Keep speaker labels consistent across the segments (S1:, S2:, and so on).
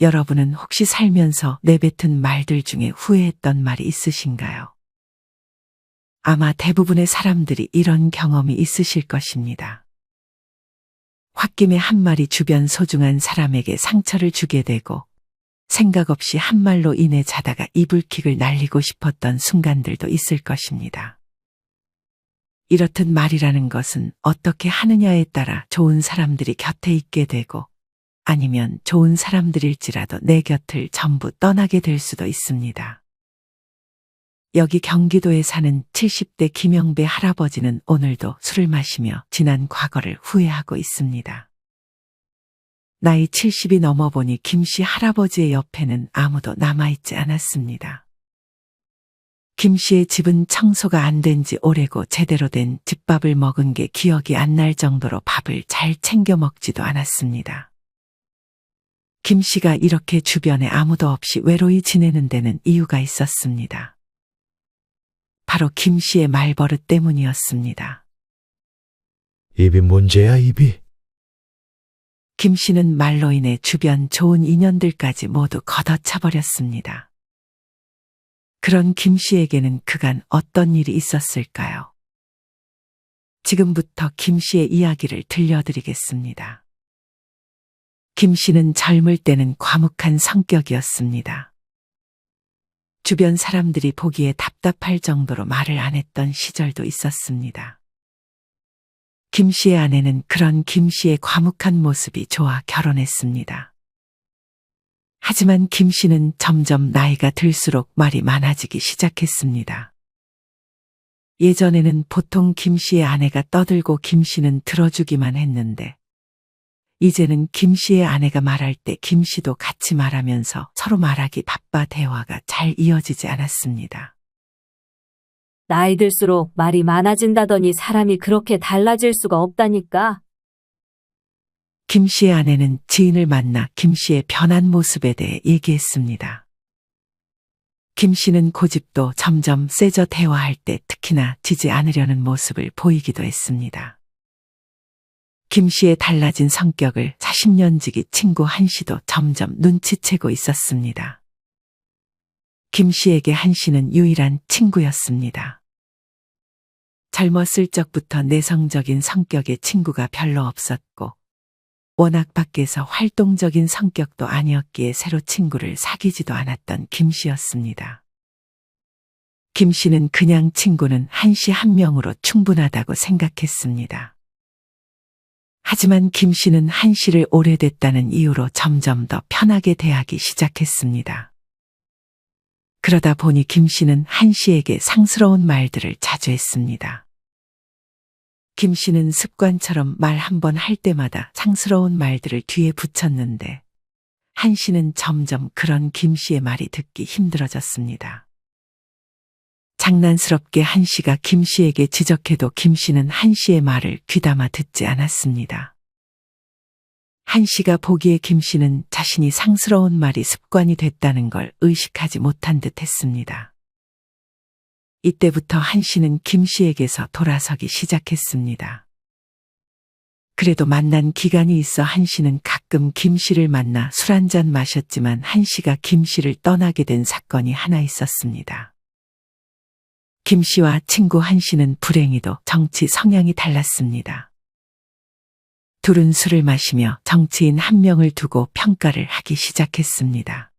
S1: 여러분은 혹시 살면서 내뱉은 말들 중에 후회했던 말이 있으신가요? 아마 대부분의 사람들이 이런 경험이 있으실 것입니다. 홧김에 한 말이 주변 소중한 사람에게 상처를 주게 되고 생각 없이 한 말로 인해 자다가 이불킥을 날리고 싶었던 순간들도 있을 것입니다. 이렇듯 말이라는 것은 어떻게 하느냐에 따라 좋은 사람들이 곁에 있게 되고 아니면 좋은 사람들일지라도 내 곁을 전부 떠나게 될 수도 있습니다. 여기 경기도에 사는 70대 김영배 할아버지는 오늘도 술을 마시며 지난 과거를 후회하고 있습니다. 나이 70이 넘어보니 김씨 할아버지의 옆에는 아무도 남아있지 않았습니다. 김씨의 집은 청소가 안 된 지 오래고 제대로 된 집밥을 먹은 게 기억이 안 날 정도로 밥을 잘 챙겨 먹지도 않았습니다. 김씨가 이렇게 주변에 아무도 없이 외로이 지내는 데는 이유가 있었습니다. 바로 김씨의 말버릇 때문이었습니다.
S2: 입이 문제야, 입이?
S1: 김씨는 말로 인해 주변 좋은 인연들까지 모두 걷어차버렸습니다. 그런 김씨에게는 그간 어떤 일이 있었을까요? 지금부터 김씨의 이야기를 들려드리겠습니다. 김씨는 젊을 때는 과묵한 성격이었습니다. 주변 사람들이 보기에 답답할 정도로 말을 안 했던 시절도 있었습니다. 김씨의 아내는 그런 김씨의 과묵한 모습이 좋아 결혼했습니다. 하지만 김씨는 점점 나이가 들수록 말이 많아지기 시작했습니다. 예전에는 보통 김씨의 아내가 떠들고 김씨는 들어주기만 했는데 이제는 김씨의 아내가 말할 때 김씨도 같이 말하면서 서로 말하기 바빠 대화가 잘 이어지지 않았습니다.
S3: 나이 들수록 말이 많아진다더니 사람이 그렇게 달라질 수가 없다니까.
S1: 김씨의 아내는 지인을 만나 김씨의 변한 모습에 대해 얘기했습니다. 김씨는 고집도 점점 세져 대화할 때 특히나 지지 않으려는 모습을 보이기도 했습니다. 김씨의 달라진 성격을 40년 지기 친구 한씨도 점점 눈치채고 있었습니다. 김씨에게 한씨는 유일한 친구였습니다. 젊었을 적부터 내성적인 성격의 친구가 별로 없었고 워낙 밖에서 활동적인 성격도 아니었기에 새로 친구를 사귀지도 않았던 김씨였습니다. 김씨는 그냥 친구는 한씨 한 명으로 충분하다고 생각했습니다. 하지만 김씨는 한씨를 오래됐다는 이유로 점점 더 편하게 대하기 시작했습니다. 그러다 보니 김씨는 한씨에게 상스러운 말들을 자주 했습니다. 김씨는 습관처럼 말 한 번 할 때마다 상스러운 말들을 뒤에 붙였는데 한씨는 점점 그런 김씨의 말이 듣기 힘들어졌습니다. 장난스럽게 한씨가 김씨에게 지적해도 김씨는 한씨의 말을 귀담아 듣지 않았습니다. 한씨가 보기에 김씨는 자신이 상스러운 말이 습관이 됐다는 걸 의식하지 못한 듯 했습니다. 이때부터 한씨는 김씨에게서 돌아서기 시작했습니다. 그래도 만난 기간이 있어 한씨는 가끔 김씨를 만나 술 한잔 마셨지만 한씨가 김씨를 떠나게 된 사건이 하나 있었습니다. 김씨와 친구 한씨는 불행히도 정치 성향이 달랐습니다. 둘은 술을 마시며 정치인 한 명을 두고 평가를 하기 시작했습니다.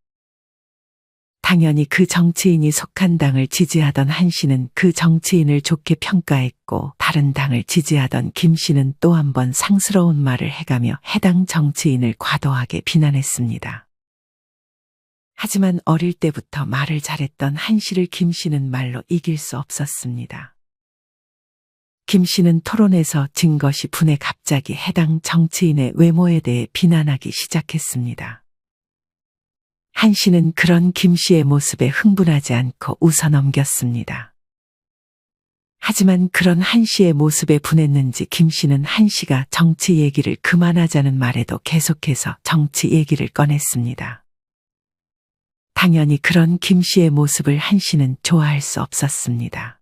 S1: 당연히 그 정치인이 속한 당을 지지하던 한씨는 그 정치인을 좋게 평가했고 다른 당을 지지하던 김씨는 또 한 번 상스러운 말을 해가며 해당 정치인을 과도하게 비난했습니다. 하지만 어릴 때부터 말을 잘했던 한씨를 김씨는 말로 이길 수 없었습니다. 김씨는 토론에서 진 것이 분해 갑자기 해당 정치인의 외모에 대해 비난하기 시작했습니다. 한씨는 그런 김씨의 모습에 흥분하지 않고 웃어 넘겼습니다. 하지만 그런 한씨의 모습에 분했는지 김씨는 한씨가 정치 얘기를 그만하자는 말에도 계속해서 정치 얘기를 꺼냈습니다. 당연히 그런 김씨의 모습을 한씨는 좋아할 수 없었습니다.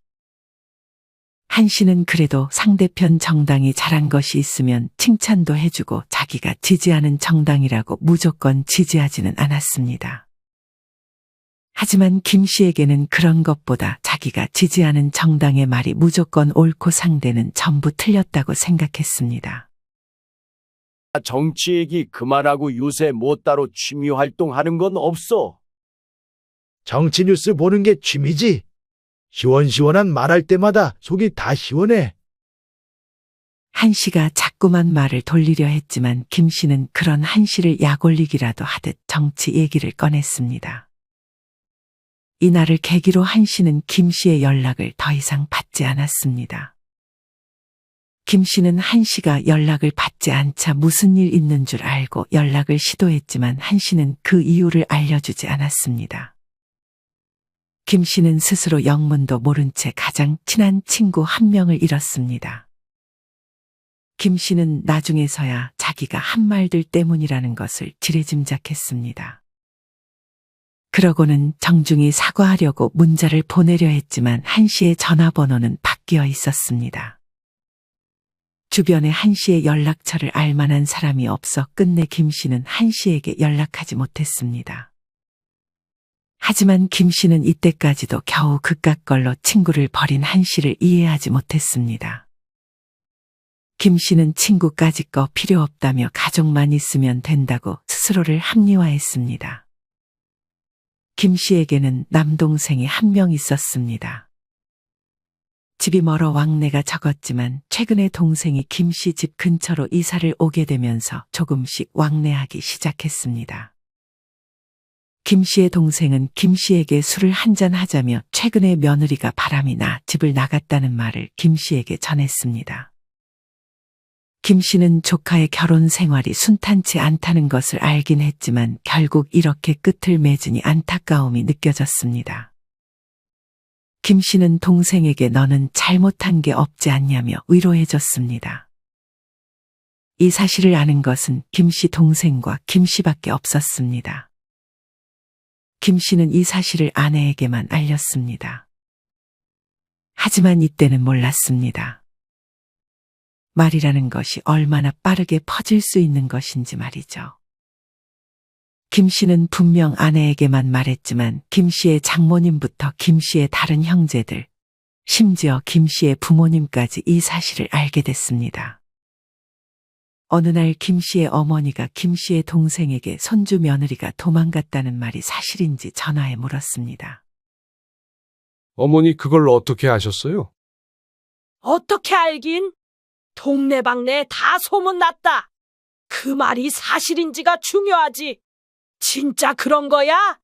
S1: 한 씨는 그래도 상대편 정당이 잘한 것이 있으면 칭찬도 해주고 자기가 지지하는 정당이라고 무조건 지지하지는 않았습니다. 하지만 김 씨에게는 그런 것보다 자기가 지지하는 정당의 말이 무조건 옳고 상대는 전부 틀렸다고 생각했습니다.
S4: 정치 얘기 그만하고 요새 뭐 따로 취미 활동하는 건 없어?
S2: 정치 뉴스 보는 게 취미지. 시원시원한 말할 때마다 속이 다 시원해.
S1: 한 씨가 자꾸만 말을 돌리려 했지만 김 씨는 그런 한 씨를 약올리기라도 하듯 정치 얘기를 꺼냈습니다. 이날을 계기로 한 씨는 김 씨의 연락을 더 이상 받지 않았습니다. 김 씨는 한 씨가 연락을 받지 않자 무슨 일 있는 줄 알고 연락을 시도했지만 한 씨는 그 이유를 알려주지 않았습니다. 김 씨는 스스로 영문도 모른 채 가장 친한 친구 한 명을 잃었습니다. 김 씨는 나중에서야 자기가 한 말들 때문이라는 것을 지레짐작했습니다. 그러고는 정중히 사과하려고 문자를 보내려 했지만 한 씨의 전화번호는 바뀌어 있었습니다. 주변에 한 씨의 연락처를 알 만한 사람이 없어 끝내 김 씨는 한 씨에게 연락하지 못했습니다. 하지만 김 씨는 이때까지도 겨우 그깟걸로 친구를 버린 한 씨를 이해하지 못했습니다. 김 씨는 친구까지 거 필요 없다며 가족만 있으면 된다고 스스로를 합리화했습니다. 김 씨에게는 남동생이 한 명 있었습니다. 집이 멀어 왕래가 적었지만 최근에 동생이 김 씨 집 근처로 이사를 오게 되면서 조금씩 왕래하기 시작했습니다. 김 씨의 동생은 김 씨에게 술을 한잔 하자며 최근에 며느리가 바람이 나 집을 나갔다는 말을 김 씨에게 전했습니다. 김 씨는 조카의 결혼 생활이 순탄치 않다는 것을 알긴 했지만 결국 이렇게 끝을 맺으니 안타까움이 느껴졌습니다. 김 씨는 동생에게 너는 잘못한 게 없지 않냐며 위로해줬습니다. 이 사실을 아는 것은 김 씨 동생과 김 씨밖에 없었습니다. 김 씨는 이 사실을 아내에게만 알렸습니다. 하지만 이때는 몰랐습니다. 말이라는 것이 얼마나 빠르게 퍼질 수 있는 것인지 말이죠. 김 씨는 분명 아내에게만 말했지만 김 씨의 장모님부터 김 씨의 다른 형제들, 심지어 김 씨의 부모님까지 이 사실을 알게 됐습니다. 어느 날 김 씨의 어머니가 김 씨의 동생에게 손주 며느리가 도망갔다는 말이 사실인지 전화해 물었습니다.
S5: 어머니 그걸 어떻게 아셨어요?
S6: 어떻게 알긴? 동네방네 다 소문났다. 그 말이 사실인지가 중요하지. 진짜 그런 거야?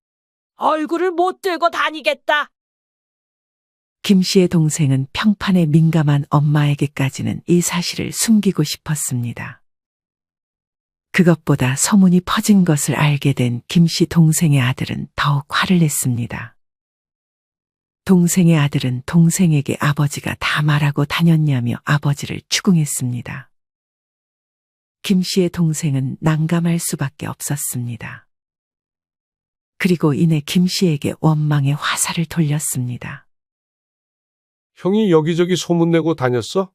S6: 얼굴을 못 들고 다니겠다.
S1: 김 씨의 동생은 평판에 민감한 엄마에게까지는 이 사실을 숨기고 싶었습니다. 그것보다 소문이 퍼진 것을 알게 된 김 씨 동생의 아들은 더욱 화를 냈습니다. 동생의 아들은 동생에게 아버지가 다 말하고 다녔냐며 아버지를 추궁했습니다. 김 씨의 동생은 난감할 수밖에 없었습니다. 그리고 이내 김 씨에게 원망의 화살을 돌렸습니다.
S5: 형이 여기저기 소문내고 다녔어?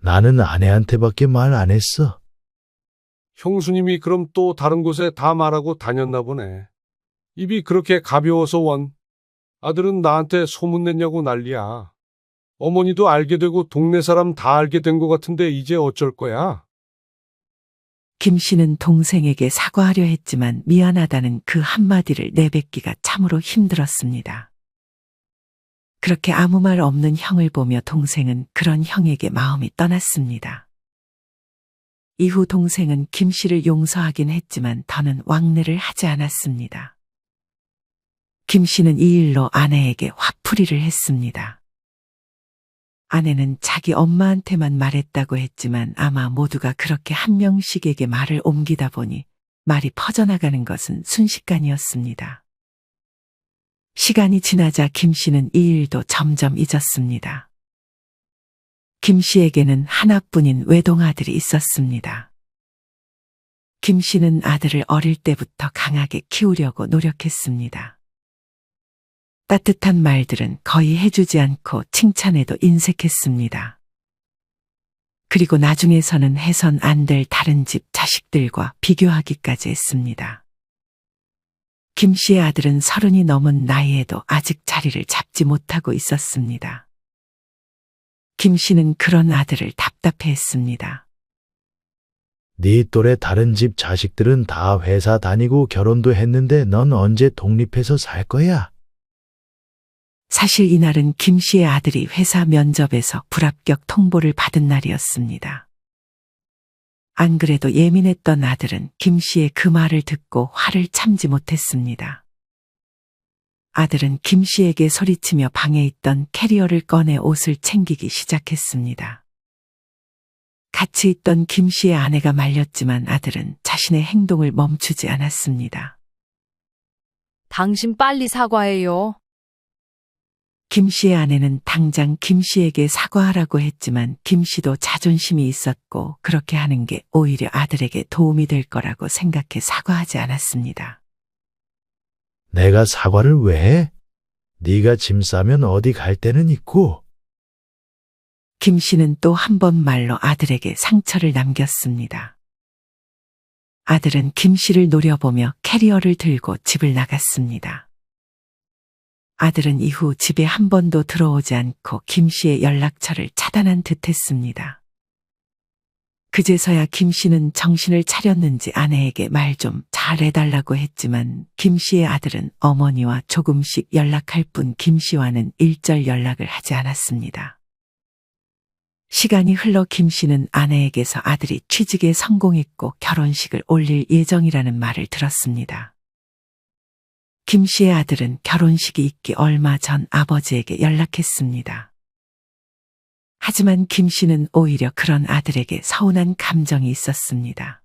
S2: 나는 아내한테밖에 말 안 했어.
S5: 형수님이 그럼 또 다른 곳에 다 말하고 다녔나 보네. 입이 그렇게 가벼워서 원. 아들은 나한테 소문냈냐고 난리야. 어머니도 알게 되고 동네 사람 다 알게 된 것 같은데 이제 어쩔 거야?
S1: 김 씨는 동생에게 사과하려 했지만 미안하다는 그 한마디를 내뱉기가 참으로 힘들었습니다. 그렇게 아무 말 없는 형을 보며 동생은 그런 형에게 마음이 떠났습니다. 이후 동생은 김 씨를 용서하긴 했지만 더는 왕래를 하지 않았습니다. 김 씨는 이 일로 아내에게 화풀이를 했습니다. 아내는 자기 엄마한테만 말했다고 했지만 아마 모두가 그렇게 한 명씩에게 말을 옮기다 보니 말이 퍼져나가는 것은 순식간이었습니다. 시간이 지나자 김 씨는 이 일도 점점 잊었습니다. 김 씨에게는 하나뿐인 외동아들이 있었습니다. 김 씨는 아들을 어릴 때부터 강하게 키우려고 노력했습니다. 따뜻한 말들은 거의 해주지 않고 칭찬에도 인색했습니다. 그리고 나중에서는 해선 안 될 다른 집 자식들과 비교하기까지 했습니다. 김 씨의 아들은 30이 넘은 나이에도 아직 자리를 잡지 못하고 있었습니다. 김 씨는 그런 아들을 답답해했습니다.
S2: 네 또래 다른 집 자식들은 다 회사 다니고 결혼도 했는데 넌 언제 독립해서 살 거야?
S1: 사실 이날은 김 씨의 아들이 회사 면접에서 불합격 통보를 받은 날이었습니다. 안 그래도 예민했던 아들은 김 씨의 그 말을 듣고 화를 참지 못했습니다. 아들은 김 씨에게 소리치며 방에 있던 캐리어를 꺼내 옷을 챙기기 시작했습니다. 같이 있던 김 씨의 아내가 말렸지만 아들은 자신의 행동을 멈추지 않았습니다.
S7: 당신 빨리 사과해요.
S1: 김 씨의 아내는 당장 김 씨에게 사과하라고 했지만 김 씨도 자존심이 있었고 그렇게 하는 게 오히려 아들에게 도움이 될 거라고 생각해 사과하지 않았습니다.
S2: 내가 사과를 왜 해? 네가 짐 싸면 어디 갈 데는 있고.
S1: 김 씨는 또 한 번 말로 아들에게 상처를 남겼습니다. 아들은 김 씨를 노려보며 캐리어를 들고 집을 나갔습니다. 아들은 이후 집에 한 번도 들어오지 않고 김 씨의 연락처를 차단한 듯 했습니다. 그제서야 김 씨는 정신을 차렸는지 아내에게 말 좀 잘해달라고 했지만 김 씨의 아들은 어머니와 조금씩 연락할 뿐 김 씨와는 일절 연락을 하지 않았습니다. 시간이 흘러 김 씨는 아내에게서 아들이 취직에 성공했고 결혼식을 올릴 예정이라는 말을 들었습니다. 김 씨의 아들은 결혼식이 있기 얼마 전 아버지에게 연락했습니다. 하지만 김 씨는 오히려 그런 아들에게 서운한 감정이 있었습니다.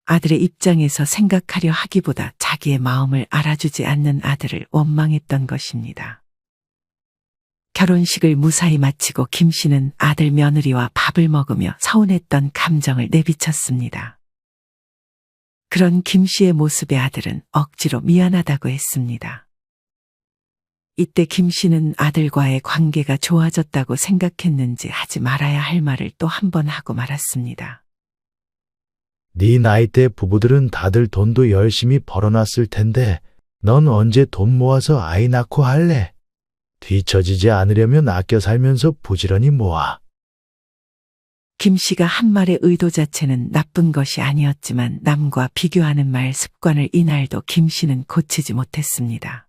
S1: 아들의 입장에서 생각하려 하기보다 자기의 마음을 알아주지 않는 아들을 원망했던 것입니다. 결혼식을 무사히 마치고 김 씨는 아들 며느리와 밥을 먹으며 서운했던 감정을 내비쳤습니다. 그런 김 씨의 모습에 아들은 억지로 미안하다고 했습니다. 이때 김 씨는 아들과의 관계가 좋아졌다고 생각했는지 하지 말아야 할 말을 또 한 번 하고 말았습니다.
S2: 네 나이대 부부들은 다들 돈도 열심히 벌어놨을 텐데 넌 언제 돈 모아서 아이 낳고 할래? 뒤처지지 않으려면 아껴 살면서 부지런히 모아.
S1: 김 씨가 한 말의 의도 자체는 나쁜 것이 아니었지만 남과 비교하는 말 습관을 이날도 김 씨는 고치지 못했습니다.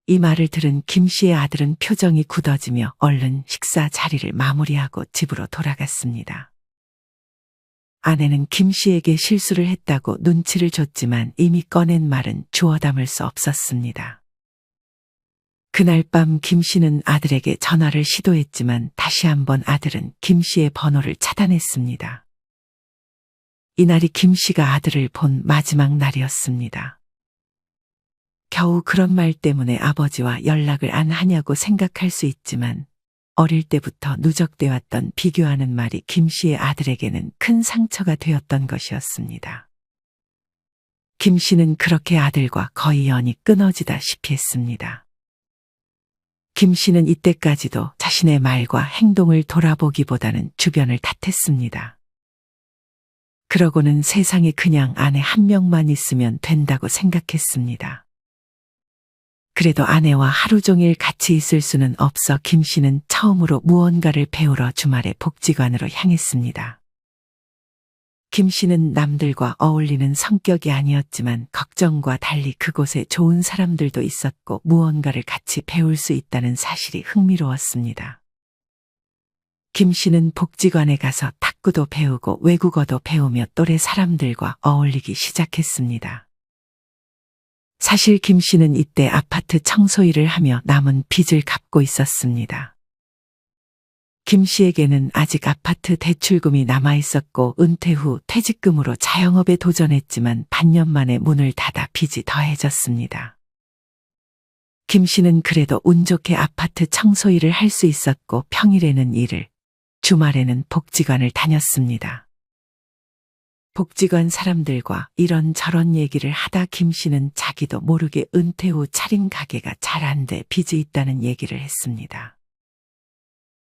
S1: 이 말을 들은 김 씨의 아들은 표정이 굳어지며 얼른 식사 자리를 마무리하고 집으로 돌아갔습니다. 아내는 김 씨에게 실수를 했다고 눈치를 줬지만 이미 꺼낸 말은 주워 담을 수 없었습니다. 그날 밤 김 씨는 아들에게 전화를 시도했지만 다시 한번 아들은 김 씨의 번호를 차단했습니다. 이날이 김 씨가 아들을 본 마지막 날이었습니다. 겨우 그런 말 때문에 아버지와 연락을 안 하냐고 생각할 수 있지만 어릴 때부터 누적돼 왔던 비교하는 말이 김 씨의 아들에게는 큰 상처가 되었던 것이었습니다. 김 씨는 그렇게 아들과 거의 연이 끊어지다시피 했습니다. 김 씨는 이때까지도 자신의 말과 행동을 돌아보기보다는 주변을 탓했습니다. 그러고는 세상에 그냥 아내 한 명만 있으면 된다고 생각했습니다. 그래도 아내와 하루 종일 같이 있을 수는 없어 김 씨는 처음으로 무언가를 배우러 주말에 복지관으로 향했습니다. 김 씨는 남들과 어울리는 성격이 아니었지만 걱정과 달리 그곳에 좋은 사람들도 있었고 무언가를 같이 배울 수 있다는 사실이 흥미로웠습니다. 김 씨는 복지관에 가서 탁구도 배우고 외국어도 배우며 또래 사람들과 어울리기 시작했습니다. 사실 김 씨는 이때 아파트 청소 일을 하며 남은 빚을 갚고 있었습니다. 김 씨에게는 아직 아파트 대출금이 남아 있었고 은퇴 후 퇴직금으로 자영업에 도전했지만 반년 만에 문을 닫아 빚이 더해졌습니다. 김 씨는 그래도 운 좋게 아파트 청소 일을 할 수 있었고 평일에는 일을, 주말에는 복지관을 다녔습니다. 복지관 사람들과 이런저런 얘기를 하다 김 씨는 자기도 모르게 은퇴 후 차린 가게가 잘 안 돼 빚이 있다는 얘기를 했습니다.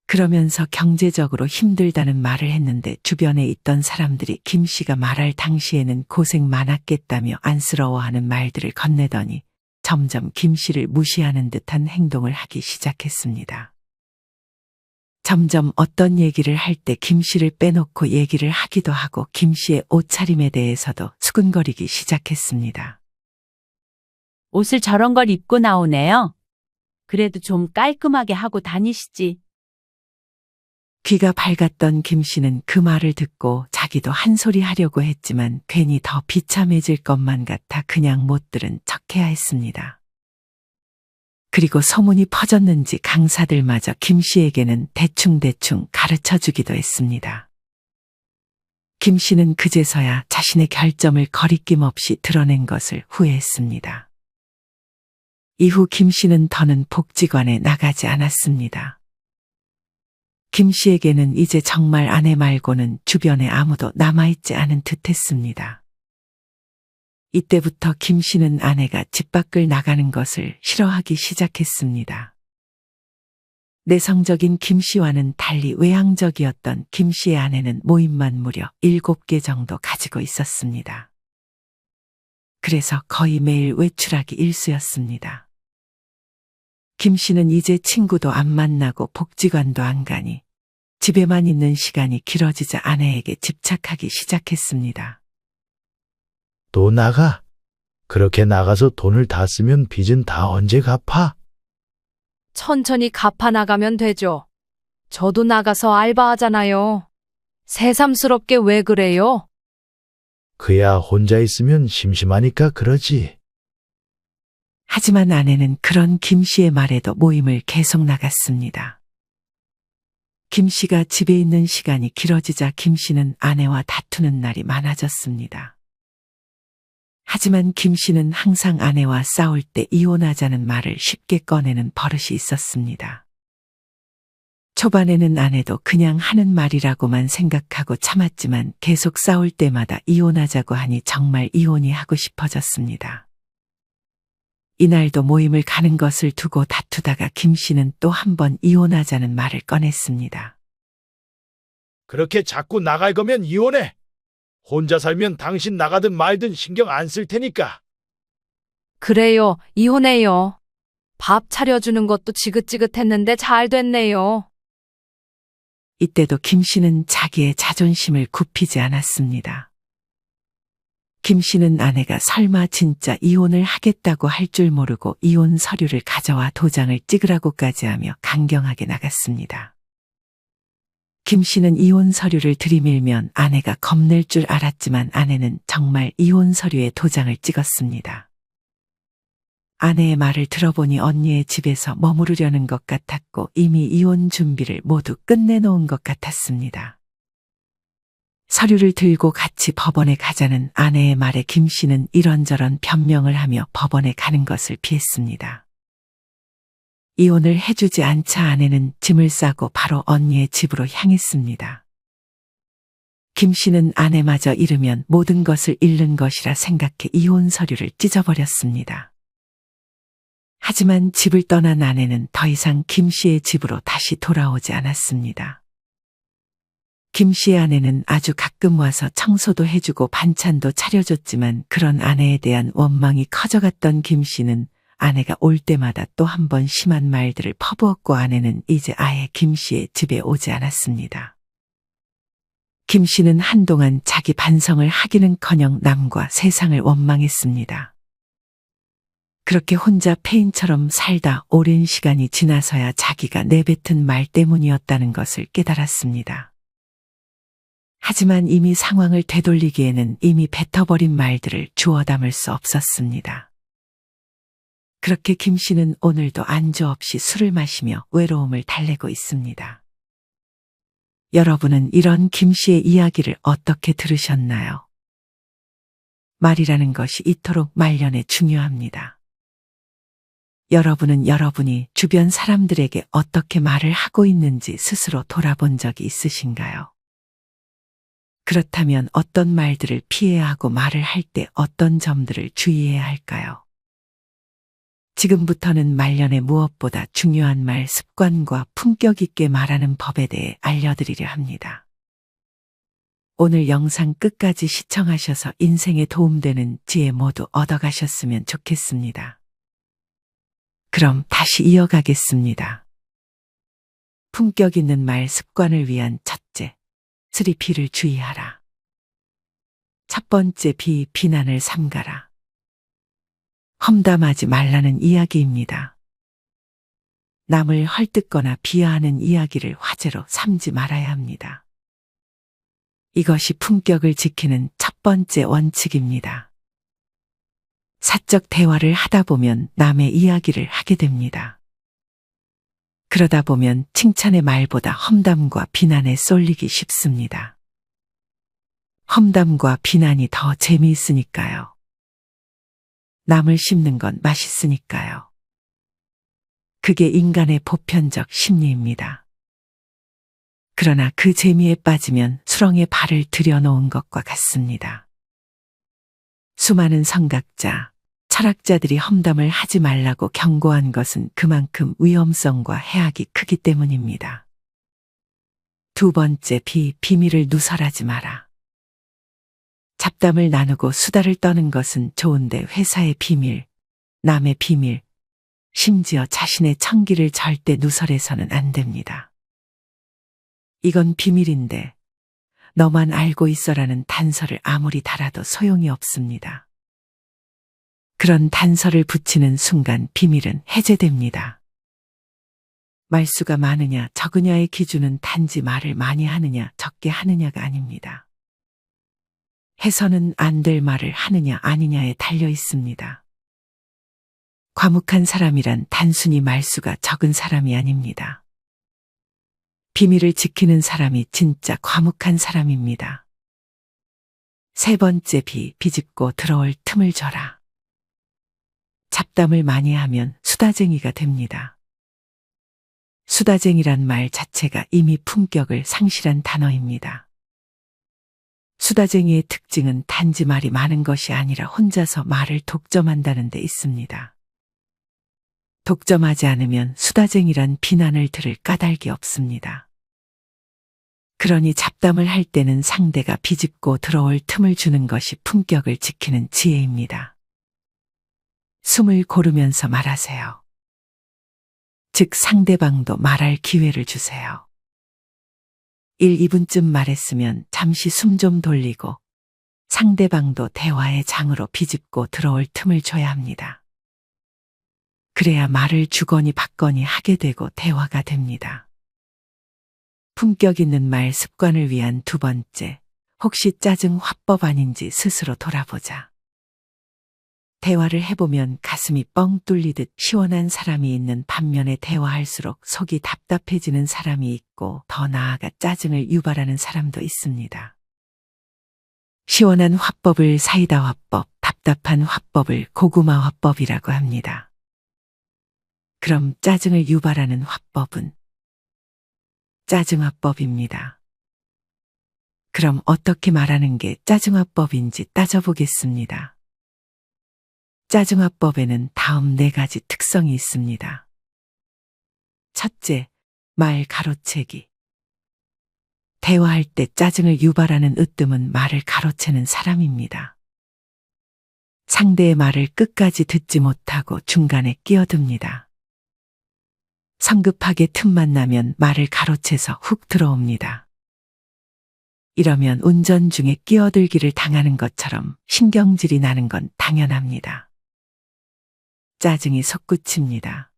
S1: 그러면서 경제적으로 힘들다는 말을 했는데 주변에 있던 사람들이 김 씨가 말할 당시에는 고생 많았겠다며 안쓰러워하는 말들을 건네더니 점점 김 씨를 무시하는 듯한 행동을 하기 시작했습니다. 점점 어떤 얘기를 할 때 김 씨를 빼놓고 얘기를 하기도 하고 김 씨의 옷차림에 대해서도 수근거리기 시작했습니다.
S8: 옷을 저런 걸 입고 나오네요. 그래도 좀 깔끔하게 하고 다니시지.
S1: 귀가 밝았던 김 씨는 그 말을 듣고 자기도 한 소리 하려고 했지만 괜히 더 비참해질 것만 같아 그냥 못 들은 척해야 했습니다. 그리고 소문이 퍼졌는지 강사들마저 김 씨에게는 대충대충 가르쳐 주기도 했습니다. 김 씨는 그제서야 자신의 결점을 거리낌 없이 드러낸 것을 후회했습니다. 이후 김 씨는 더는 복지관에 나가지 않았습니다. 김 씨에게는 이제 정말 아내 말고는 주변에 아무도 남아있지 않은 듯 했습니다. 이때부터 김 씨는 아내가 집 밖을 나가는 것을 싫어하기 시작했습니다. 내성적인 김 씨와는 달리 외향적이었던 김 씨의 아내는 모임만 무려 7개 정도 가지고 있었습니다. 그래서 거의 매일 외출하기 일쑤였습니다. 김 씨는 이제 친구도 안 만나고 복지관도 안 가니 집에만 있는 시간이 길어지자 아내에게 집착하기 시작했습니다.
S2: 또 나가? 그렇게 나가서 돈을 다 쓰면 빚은 다 언제 갚아?
S7: 천천히 갚아 나가면 되죠. 저도 나가서 알바하잖아요. 새삼스럽게 왜 그래요?
S2: 그야 혼자 있으면 심심하니까 그러지.
S1: 하지만 아내는 그런 김 씨의 말에도 모임을 계속 나갔습니다. 김 씨가 집에 있는 시간이 길어지자 김 씨는 아내와 다투는 날이 많아졌습니다. 하지만 김 씨는 항상 아내와 싸울 때 이혼하자는 말을 쉽게 꺼내는 버릇이 있었습니다. 초반에는 아내도 그냥 하는 말이라고만 생각하고 참았지만 계속 싸울 때마다 이혼하자고 하니 정말 이혼이 하고 싶어졌습니다. 이날도 모임을 가는 것을 두고 다투다가 김 씨는 또 한 번 이혼하자는 말을 꺼냈습니다.
S2: 그렇게 자꾸 나갈 거면 이혼해. 혼자 살면 당신 나가든 말든 신경 안 쓸 테니까.
S7: 그래요, 이혼해요. 밥 차려주는 것도 지긋지긋했는데 잘 됐네요.
S1: 이때도 김 씨는 자기의 자존심을 굽히지 않았습니다. 김 씨는 아내가 설마 진짜 이혼을 하겠다고 할 줄 모르고 이혼 서류를 가져와 도장을 찍으라고까지 하며 강경하게 나갔습니다. 김 씨는 이혼 서류를 들이밀면 아내가 겁낼 줄 알았지만 아내는 정말 이혼 서류에 도장을 찍었습니다. 아내의 말을 들어보니 언니의 집에서 머무르려는 것 같았고 이미 이혼 준비를 모두 끝내놓은 것 같았습니다. 서류를 들고 같이 법원에 가자는 아내의 말에 김 씨는 이런저런 변명을 하며 법원에 가는 것을 피했습니다. 이혼을 해주지 않자 아내는 짐을 싸고 바로 언니의 집으로 향했습니다. 김 씨는 아내마저 잃으면 모든 것을 잃는 것이라 생각해 이혼 서류를 찢어버렸습니다. 하지만 집을 떠난 아내는 더 이상 김 씨의 집으로 다시 돌아오지 않았습니다. 김 씨의 아내는 아주 가끔 와서 청소도 해주고 반찬도 차려줬지만 그런 아내에 대한 원망이 커져갔던 김 씨는 아내가 올 때마다 또 한 번 심한 말들을 퍼부었고 아내는 이제 아예 김 씨의 집에 오지 않았습니다. 김 씨는 한동안 자기 반성을 하기는커녕 남과 세상을 원망했습니다. 그렇게 혼자 폐인처럼 살다 오랜 시간이 지나서야 자기가 내뱉은 말 때문이었다는 것을 깨달았습니다. 하지만 이미 상황을 되돌리기에는 이미 뱉어버린 말들을 주워 담을 수 없었습니다. 그렇게 김 씨는 오늘도 안주 없이 술을 마시며 외로움을 달래고 있습니다. 여러분은 이런 김 씨의 이야기를 어떻게 들으셨나요? 말이라는 것이 이토록 말년에 중요합니다. 여러분은 여러분이 주변 사람들에게 어떻게 말을 하고 있는지 스스로 돌아본 적이 있으신가요? 그렇다면 어떤 말들을 피해야 하고 말을 할 때 어떤 점들을 주의해야 할까요? 지금부터는 말년에 무엇보다 중요한 말 습관과 품격 있게 말하는 법에 대해 알려드리려 합니다. 오늘 영상 끝까지 시청하셔서 인생에 도움되는 지혜 모두 얻어가셨으면 좋겠습니다. 그럼 다시 이어가겠습니다. 품격 있는 말 습관을 위한 첫째, 3P를 주의하라. 첫 번째 비, 비난을 삼가라. 험담하지 말라는 이야기입니다. 남을 헐뜯거나 비하하는 이야기를 화제로 삼지 말아야 합니다. 이것이 품격을 지키는 첫 번째 원칙입니다. 사적 대화를 하다 보면 남의 이야기를 하게 됩니다. 그러다 보면 칭찬의 말보다 험담과 비난에 쏠리기 쉽습니다. 험담과 비난이 더 재미있으니까요. 남을 씹는 건 맛있으니까요. 그게 인간의 보편적 심리입니다. 그러나 그 재미에 빠지면 수렁에 발을 들여놓은 것과 같습니다. 수많은 성각자, 철학자들이 험담을 하지 말라고 경고한 것은 그만큼 위험성과 해악이 크기 때문입니다. 두 번째 비, 비밀을 누설하지 마라. 잡담을 나누고 수다를 떠는 것은 좋은데 회사의 비밀, 남의 비밀, 심지어 자신의 청기를 절대 누설해서는 안 됩니다. 이건 비밀인데 너만 알고 있어라는 단서를 아무리 달아도 소용이 없습니다. 그런 단서를 붙이는 순간 비밀은 해제됩니다. 말수가 많으냐 적으냐의 기준은 단지 말을 많이 하느냐 적게 하느냐가 아닙니다. 해서는 안 될 말을 하느냐 아니냐에 달려 있습니다. 과묵한 사람이란 단순히 말수가 적은 사람이 아닙니다. 비밀을 지키는 사람이 진짜 과묵한 사람입니다. 세 번째 비, 비집고 들어올 틈을 줘라. 잡담을 많이 하면 수다쟁이가 됩니다. 수다쟁이란 말 자체가 이미 품격을 상실한 단어입니다. 수다쟁이의 특징은 단지 말이 많은 것이 아니라 혼자서 말을 독점한다는 데 있습니다. 독점하지 않으면 수다쟁이란 비난을 들을 까닭이 없습니다. 그러니 잡담을 할 때는 상대가 비집고 들어올 틈을 주는 것이 품격을 지키는 지혜입니다. 숨을 고르면서 말하세요. 즉 상대방도 말할 기회를 주세요. 1, 2분쯤 말했으면 잠시 숨 좀 돌리고 상대방도 대화의 장으로 비집고 들어올 틈을 줘야 합니다. 그래야 말을 주거니 받거니 하게 되고 대화가 됩니다. 품격 있는 말 습관을 위한 두 번째, 혹시 짜증 화법 아닌지 스스로 돌아보자. 대화를 해보면 가슴이 뻥 뚫리듯 시원한 사람이 있는 반면에 대화할수록 속이 답답해지는 사람이 있고 더 나아가 짜증을 유발하는 사람도 있습니다. 시원한 화법을 사이다 화법, 답답한 화법을 고구마 화법이라고 합니다. 그럼 짜증을 유발하는 화법은 짜증화법입니다. 그럼 어떻게 말하는 게 짜증화법인지 따져보겠습니다. 짜증화법에는 다음 4가지 특성이 있습니다. 첫째, 말 가로채기. 대화할 때 짜증을 유발하는 으뜸은 말을 가로채는 사람입니다. 상대의 말을 끝까지 듣지 못하고 중간에 끼어듭니다. 성급하게 틈만 나면 말을 가로채서 훅 들어옵니다. 이러면 운전 중에 끼어들기를 당하는 것처럼 신경질이 나는 건 당연합니다. 짜증이 솟구칩니다.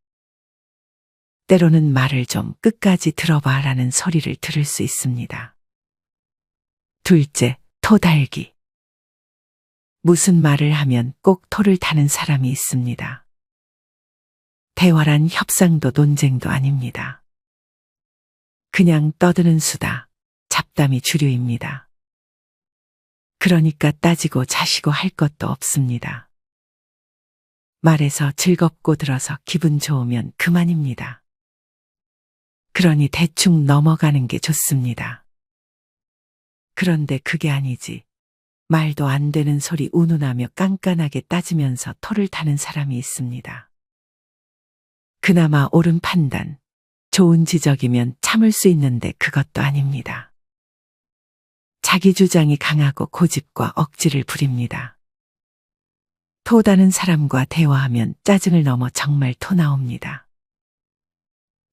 S1: 때로는 말을 좀 끝까지 들어봐라는 소리를 들을 수 있습니다. 둘째, 토달기. 무슨 말을 하면 꼭 토를 타는 사람이 있습니다. 대화란 협상도 논쟁도 아닙니다. 그냥 떠드는 수다, 잡담이 주류입니다. 그러니까 따지고 자시고 할 것도 없습니다. 말에서 즐겁고 들어서 기분 좋으면 그만입니다. 그러니 대충 넘어가는 게 좋습니다. 그런데 그게 아니지. 말도 안 되는 소리 운운하며 깐깐하게 따지면서 토를 타는 사람이 있습니다. 그나마 옳은 판단, 좋은 지적이면 참을 수 있는데 그것도 아닙니다. 자기 주장이 강하고 고집과 억지를 부립니다. 토다는 사람과 대화하면 짜증을 넘어 정말 토 나옵니다.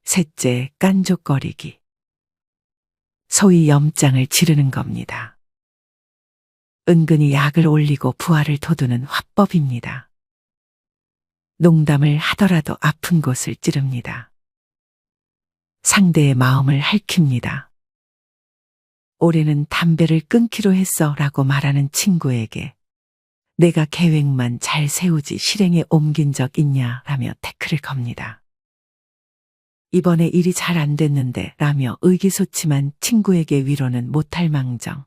S1: 셋째, 깐족거리기. 소위 염장을 지르는 겁니다. 은근히 약을 올리고 부하를 돋우는 화법입니다. 농담을 하더라도 아픈 곳을 찌릅니다. 상대의 마음을 핥힙니다. 올해는 담배를 끊기로 했어 라고 말하는 친구에게 내가 계획만 잘 세우지 실행에 옮긴 적 있냐 라며 태클을 겁니다. 이번에 일이 잘 안 됐는데 라며 의기소침한 친구에게 위로는 못할 망정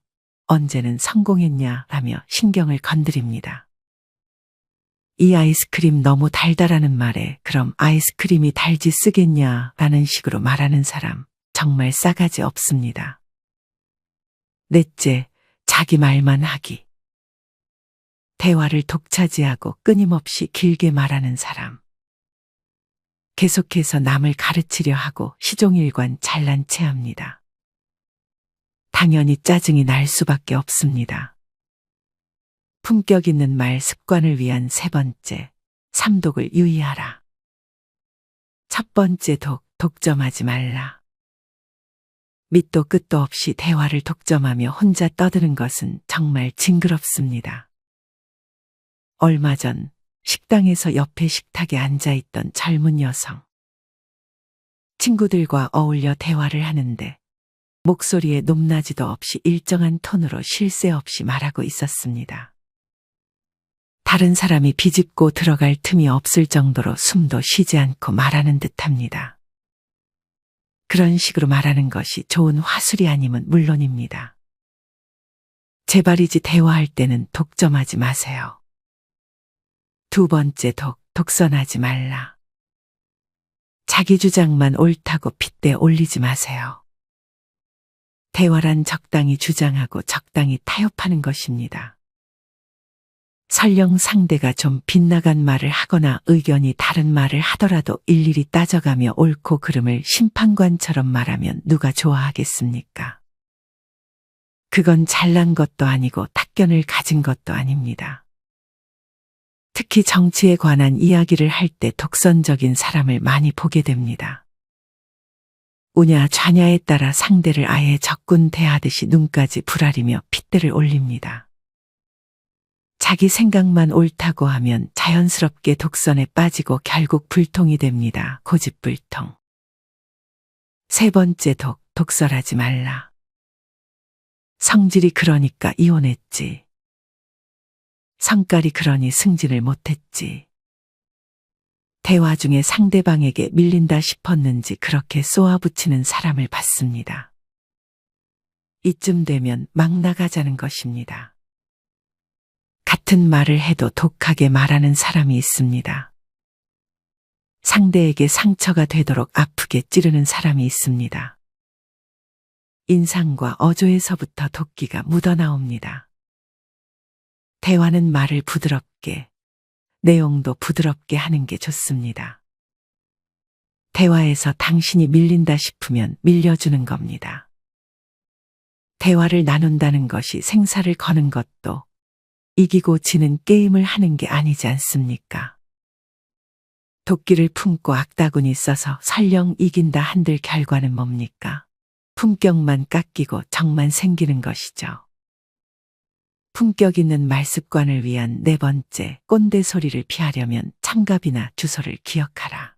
S1: 언제는 성공했냐 라며 신경을 건드립니다. 이 아이스크림 너무 달달하는 말에 그럼 아이스크림이 달지 쓰겠냐 라는 식으로 말하는 사람 정말 싸가지 없습니다. 넷째, 자기 말만 하기. 대화를 독차지하고 끊임없이 길게 말하는 사람. 계속해서 남을 가르치려 하고 시종일관 잘난 체합니다. 당연히 짜증이 날 수밖에 없습니다. 품격 있는 말 습관을 위한 세 번째, 삼독을 유의하라. 첫 번째 독점하지 말라. 밑도 끝도 없이 대화를 독점하며 혼자 떠드는 것은 정말 징그럽습니다. 얼마 전 식당에서 옆에 식탁에 앉아있던 젊은 여성. 친구들과 어울려 대화를 하는데 목소리에 높낮이도 없이 일정한 톤으로 쉴 새 없이 말하고 있었습니다. 다른 사람이 비집고 들어갈 틈이 없을 정도로 숨도 쉬지 않고 말하는 듯합니다. 그런 식으로 말하는 것이 좋은 화술이 아님은 물론입니다. 제발이지 대화할 때는 독점하지 마세요. 두 번째 독선하지 말라. 자기 주장만 옳다고 핏대 올리지 마세요. 대화란 적당히 주장하고 적당히 타협하는 것입니다. 설령 상대가 좀 빗나간 말을 하거나 의견이 다른 말을 하더라도 일일이 따져가며 옳고 그름을 심판관처럼 말하면 누가 좋아하겠습니까? 그건 잘난 것도 아니고 탁견을 가진 것도 아닙니다. 특히 정치에 관한 이야기를 할 때 독선적인 사람을 많이 보게 됩니다. 우냐 좌냐에 따라 상대를 아예 적군 대하듯이 눈까지 부라리며 핏대를 올립니다. 자기 생각만 옳다고 하면 자연스럽게 독선에 빠지고 결국 불통이 됩니다. 고집불통. 세 번째 독설하지 말라. 성질이 그러니까 이혼했지. 성깔이 그러니 승진을 못했지. 대화 중에 상대방에게 밀린다 싶었는지 그렇게 쏘아붙이는 사람을 봤습니다. 이쯤 되면 막 나가자는 것입니다. 같은 말을 해도 독하게 말하는 사람이 있습니다. 상대에게 상처가 되도록 아프게 찌르는 사람이 있습니다. 인상과 어조에서부터 도끼가 묻어나옵니다. 대화는 말을 부드럽게, 내용도 부드럽게 하는 게 좋습니다. 대화에서 당신이 밀린다 싶으면 밀려주는 겁니다. 대화를 나눈다는 것이 생사를 거는 것도 이기고 지는 게임을 하는 게 아니지 않습니까? 도끼를 품고 악다구니 써서 설령 이긴다 한들 결과는 뭡니까? 품격만 깎이고 정만 생기는 것이죠. 품격 있는 말습관을 위한 네 번째, 꼰대 소리를 피하려면 참갑이나 주소를 기억하라.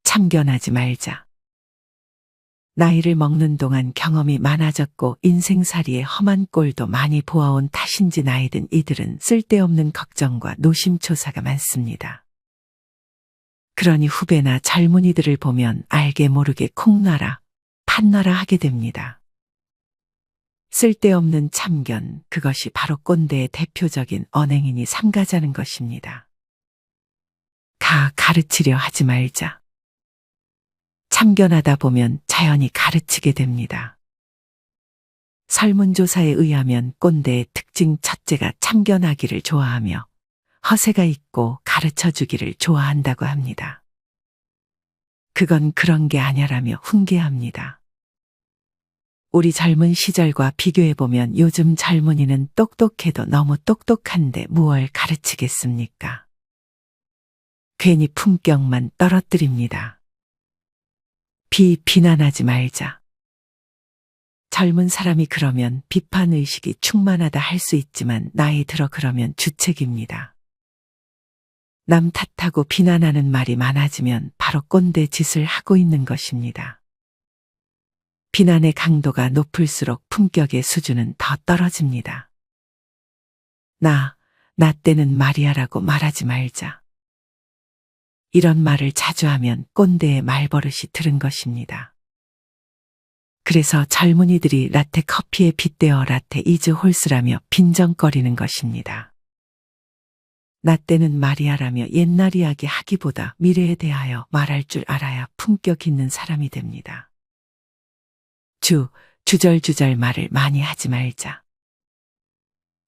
S1: 참견하지 말자. 나이를 먹는 동안 경험이 많아졌고 인생살이의 험한 꼴도 많이 보아온 탓인지 나이든 이들은 쓸데없는 걱정과 노심초사가 많습니다. 그러니 후배나 젊은이들을 보면 알게 모르게 콩나라, 판나라 하게 됩니다. 쓸데없는 참견, 그것이 바로 꼰대의 대표적인 언행이니 삼가자는 것입니다. 가르치려 하지 말자. 참견하다 보면 자연히 가르치게 됩니다. 설문조사에 의하면 꼰대의 특징 첫째가 참견하기를 좋아하며 허세가 있고 가르쳐 주기를 좋아한다고 합니다. 그건 그런 게 아냐라며 훈계합니다. 우리 젊은 시절과 비교해보면 요즘 젊은이는 똑똑해도 너무 똑똑한데 무얼 가르치겠습니까? 괜히 품격만 떨어뜨립니다. 비난하지 말자. 젊은 사람이 그러면 비판의식이 충만하다 할 수 있지만 나이 들어 그러면 주책입니다. 남 탓하고 비난하는 말이 많아지면 바로 꼰대 짓을 하고 있는 것입니다. 비난의 강도가 높을수록 품격의 수준은 더 떨어집니다. 나 때는 말이야라고 말하지 말자. 이런 말을 자주 하면 꼰대의 말버릇이 들은 것입니다. 그래서 젊은이들이 라테 커피에 빗대어 라테 이즈 홀스라며 빈정거리는 것입니다. 나 때는 말이야라며 옛날 이야기 하기보다 미래에 대하여 말할 줄 알아야 품격 있는 사람이 됩니다. 주절주절 말을 많이 하지 말자.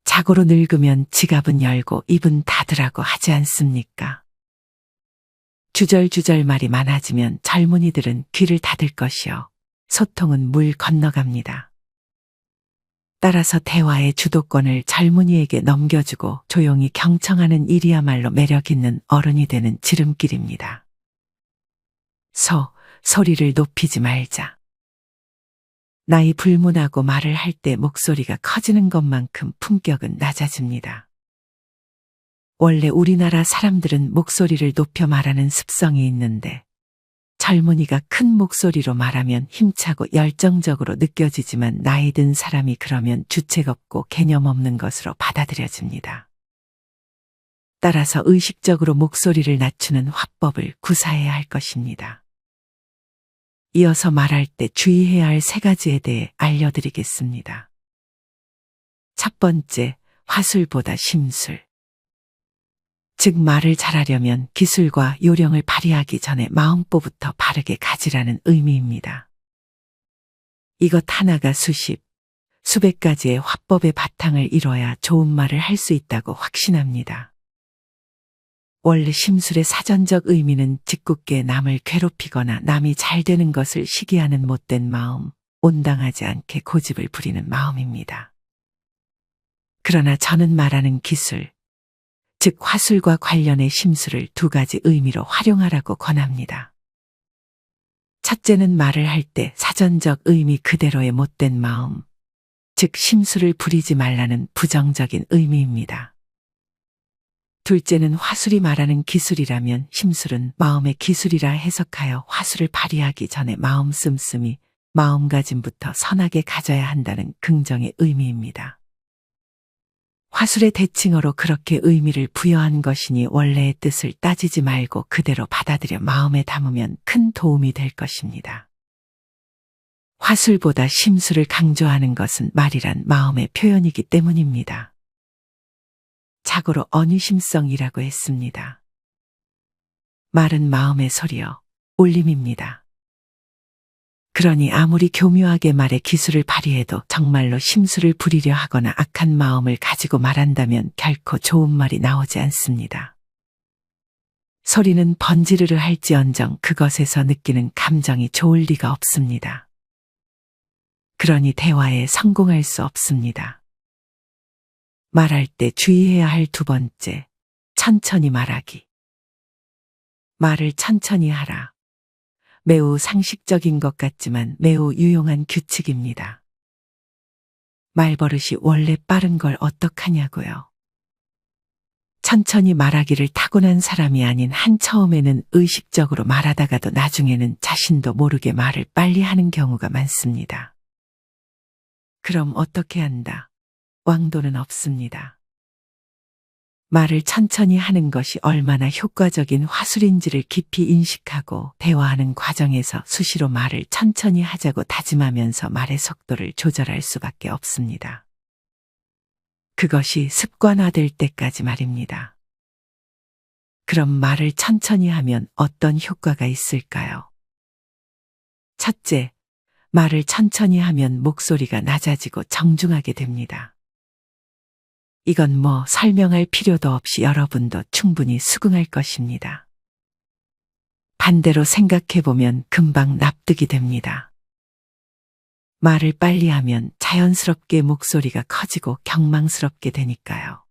S1: 자고로 늙으면 지갑은 열고 입은 닫으라고 하지 않습니까? 주절주절 말이 많아지면 젊은이들은 귀를 닫을 것이요. 소통은 물 건너갑니다. 따라서 대화의 주도권을 젊은이에게 넘겨주고 조용히 경청하는 일이야말로 매력 있는 어른이 되는 지름길입니다. 소리를 높이지 말자. 나이 불문하고 말을 할 때 목소리가 커지는 것만큼 품격은 낮아집니다. 원래 우리나라 사람들은 목소리를 높여 말하는 습성이 있는데 젊은이가 큰 목소리로 말하면 힘차고 열정적으로 느껴지지만 나이 든 사람이 그러면 주책 없고 개념 없는 것으로 받아들여집니다. 따라서 의식적으로 목소리를 낮추는 화법을 구사해야 할 것입니다. 이어서 말할 때 주의해야 할 3가지에 대해 알려드리겠습니다. 첫 번째, 화술보다 심술. 즉 말을 잘하려면 기술과 요령을 발휘하기 전에 마음보부터 바르게 가지라는 의미입니다. 이것 하나가 수백 가지의 화법의 바탕을 이뤄야 좋은 말을 할 수 있다고 확신합니다. 원래 심술의 사전적 의미는 짓궂게 남을 괴롭히거나 남이 잘 되는 것을 시기하는 못된 마음, 온당하지 않게 고집을 부리는 마음입니다. 그러나 저는 말하는 기술, 즉 화술과 관련의 심술을 2가지 의미로 활용하라고 권합니다. 첫째는 말을 할 때 사전적 의미 그대로의 못된 마음, 즉 심술을 부리지 말라는 부정적인 의미입니다. 둘째는 화술이 말하는 기술이라면 심술은 마음의 기술이라 해석하여 화술을 발휘하기 전에 마음 씀씀이, 마음가짐부터 선하게 가져야 한다는 긍정의 의미입니다. 화술의 대칭어로 그렇게 의미를 부여한 것이니 원래의 뜻을 따지지 말고 그대로 받아들여 마음에 담으면 큰 도움이 될 것입니다. 화술보다 심술을 강조하는 것은 말이란 마음의 표현이기 때문입니다. 자고로 언유심성이라고 했습니다. 말은 마음의 소리요, 울림입니다. 그러니 아무리 교묘하게 말의 기술을 발휘해도 정말로 심술을 부리려 하거나 악한 마음을 가지고 말한다면 결코 좋은 말이 나오지 않습니다. 소리는 번지르르 할지언정 그것에서 느끼는 감정이 좋을 리가 없습니다. 그러니 대화에 성공할 수 없습니다. 말할 때 주의해야 할 2번째, 천천히 말하기. 말을 천천히 하라. 매우 상식적인 것 같지만 매우 유용한 규칙입니다. 말버릇이 원래 빠른 걸 어떡하냐고요. 천천히 말하기를 타고난 사람이 아닌 한 처음에는 의식적으로 말하다가도 나중에는 자신도 모르게 말을 빨리 하는 경우가 많습니다. 그럼 어떻게 한다? 왕도는 없습니다. 말을 천천히 하는 것이 얼마나 효과적인 화술인지를 깊이 인식하고 대화하는 과정에서 수시로 말을 천천히 하자고 다짐하면서 말의 속도를 조절할 수밖에 없습니다. 그것이 습관화될 때까지 말입니다. 그럼 말을 천천히 하면 어떤 효과가 있을까요? 첫째, 말을 천천히 하면 목소리가 낮아지고 정중하게 됩니다. 이건 뭐 설명할 필요도 없이 여러분도 충분히 수긍할 것입니다. 반대로 생각해보면 금방 납득이 됩니다. 말을 빨리 하면 자연스럽게 목소리가 커지고 경망스럽게 되니까요.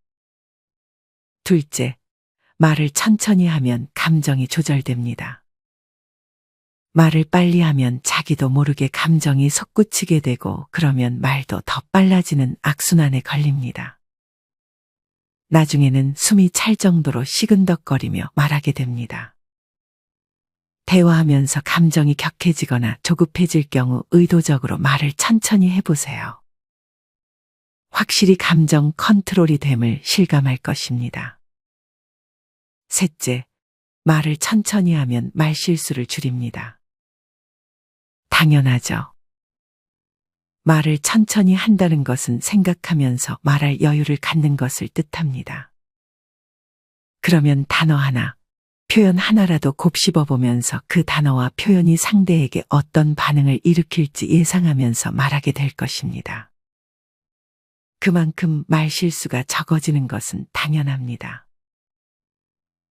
S1: 둘째, 말을 천천히 하면 감정이 조절됩니다. 말을 빨리 하면 자기도 모르게 감정이 솟구치게 되고 그러면 말도 더 빨라지는 악순환에 걸립니다. 나중에는 숨이 찰 정도로 시근덕거리며 말하게 됩니다. 대화하면서 감정이 격해지거나 조급해질 경우 의도적으로 말을 천천히 해보세요. 확실히 감정 컨트롤이 됨을 실감할 것입니다. 셋째, 말을 천천히 하면 말실수를 줄입니다. 당연하죠. 말을 천천히 한다는 것은 생각하면서 말할 여유를 갖는 것을 뜻합니다. 그러면 단어 하나, 표현 하나라도 곱씹어 보면서 그 단어와 표현이 상대에게 어떤 반응을 일으킬지 예상하면서 말하게 될 것입니다. 그만큼 말실수가 적어지는 것은 당연합니다.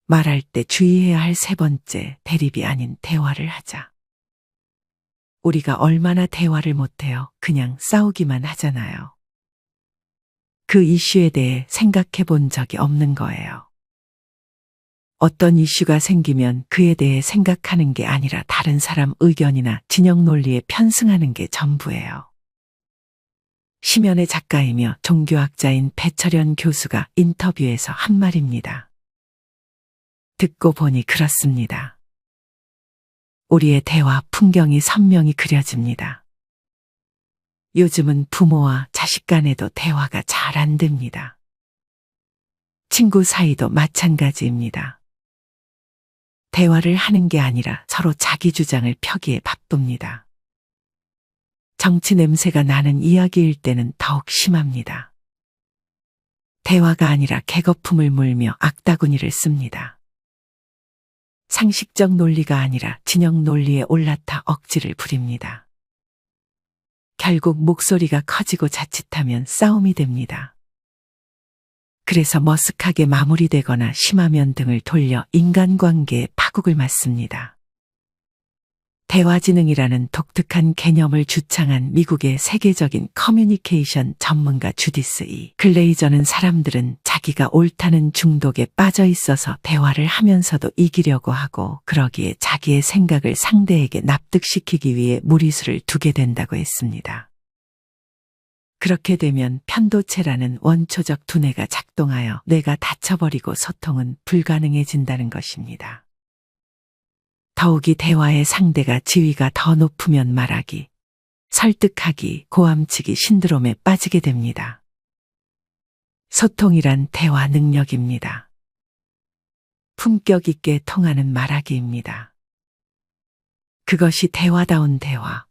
S1: 말할 때 주의해야 할 세 번째, 대립이 아닌 대화를 하자. 우리가 얼마나 대화를 못해요. 그냥 싸우기만 하잖아요. 그 이슈에 대해 생각해 본 적이 없는 거예요. 어떤 이슈가 생기면 그에 대해 생각하는 게 아니라 다른 사람 의견이나 진영 논리에 편승하는 게 전부예요. 시면의 작가이며 종교학자인 배철현 교수가 인터뷰에서 한 말입니다. 듣고 보니 그렇습니다. 우리의 대화 풍경이 선명히 그려집니다. 요즘은 부모와 자식 간에도 대화가 잘 안 됩니다. 친구 사이도 마찬가지입니다. 대화를 하는 게 아니라 서로 자기 주장을 펴기에 바쁩니다. 정치 냄새가 나는 이야기일 때는 더욱 심합니다. 대화가 아니라 개거품을 물며 악다구니를 씁니다. 상식적 논리가 아니라 진영 논리에 올라타 억지를 부립니다. 결국 목소리가 커지고 자칫하면 싸움이 됩니다. 그래서 머쓱하게 마무리되거나 심하면 등을 돌려 인간관계에 파국을 맞습니다. 대화지능이라는 독특한 개념을 주창한 미국의 세계적인 커뮤니케이션 전문가 주디스 E. 글레이저는 사람들은 자기가 옳다는 중독에 빠져 있어서 대화를 하면서도 이기려고 하고 그러기에 자기의 생각을 상대에게 납득시키기 위해 무리수를 두게 된다고 했습니다. 그렇게 되면 편도체라는 원초적 두뇌가 작동하여 뇌가 닫혀버리고 소통은 불가능해진다는 것입니다. 더욱이 대화의 상대가 지위가 더 높으면 말하기, 설득하기, 고함치기 신드롬에 빠지게 됩니다. 소통이란 대화 능력입니다. 품격 있게 통하는 말하기입니다. 그것이 대화다운 대화,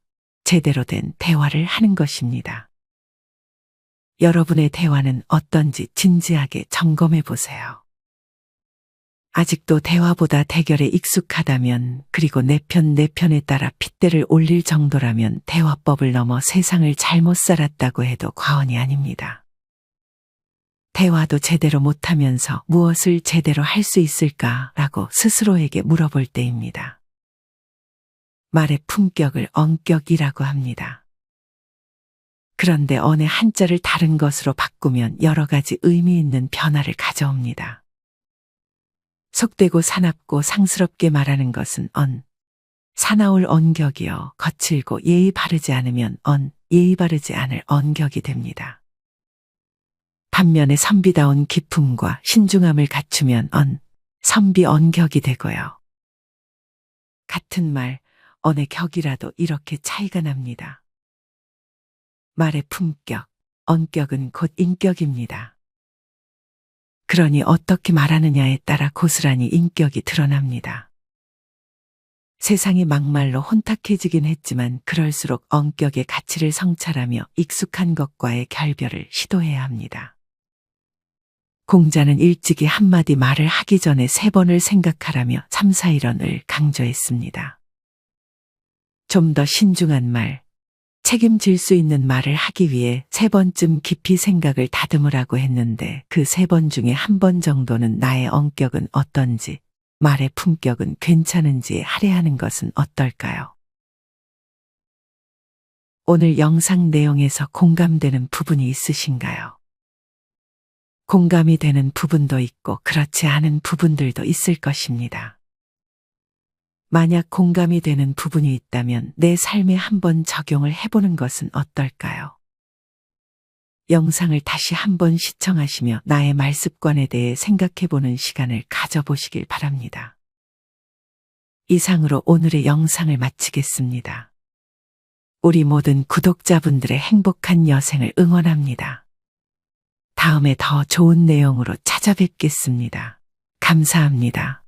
S1: 제대로 된 대화를 하는 것입니다. 여러분의 대화는 어떤지 진지하게 점검해 보세요. 아직도 대화보다 대결에 익숙하다면 그리고 내 편에 따라 핏대를 올릴 정도라면 대화법을 넘어 세상을 잘못 살았다고 해도 과언이 아닙니다. 대화도 제대로 못하면서 무엇을 제대로 할 수 있을까라고 스스로에게 물어볼 때입니다. 말의 품격을 언격이라고 합니다. 그런데 어느 한자를 다른 것으로 바꾸면 여러 가지 의미 있는 변화를 가져옵니다. 속되고 사납고 상스럽게 말하는 것은 사나울 언격이요. 거칠고 예의 바르지 않으면 예의 바르지 않을 언격이 됩니다. 반면에 선비다운 기품과 신중함을 갖추면 선비 언격이 되고요. 같은 말, 언의 격이라도 이렇게 차이가 납니다. 말의 품격, 언격은 곧 인격입니다. 그러니 어떻게 말하느냐에 따라 고스란히 인격이 드러납니다. 세상이 막말로 혼탁해지긴 했지만 그럴수록 언격의 가치를 성찰하며 익숙한 것과의 결별을 시도해야 합니다. 공자는 일찍이 한마디 말을 하기 전에 3번을 생각하라며 3, 4, 1원을 강조했습니다. 좀 더 신중한 말, 책임질 수 있는 말을 하기 위해 3번쯤 깊이 생각을 다듬으라고 했는데 그 3번 중에 1번 정도는 나의 언격은 어떤지, 말의 품격은 괜찮은지 할애하는 것은 어떨까요? 오늘 영상 내용에서 공감되는 부분이 있으신가요? 공감이 되는 부분도 있고 그렇지 않은 부분들도 있을 것입니다. 만약 공감이 되는 부분이 있다면 내 삶에 한번 적용을 해보는 것은 어떨까요? 영상을 다시 한번 시청하시며 나의 말습관에 대해 생각해보는 시간을 가져보시길 바랍니다. 이상으로 오늘의 영상을 마치겠습니다. 우리 모든 구독자분들의 행복한 여생을 응원합니다. 다음에 더 좋은 내용으로 찾아뵙겠습니다. 감사합니다.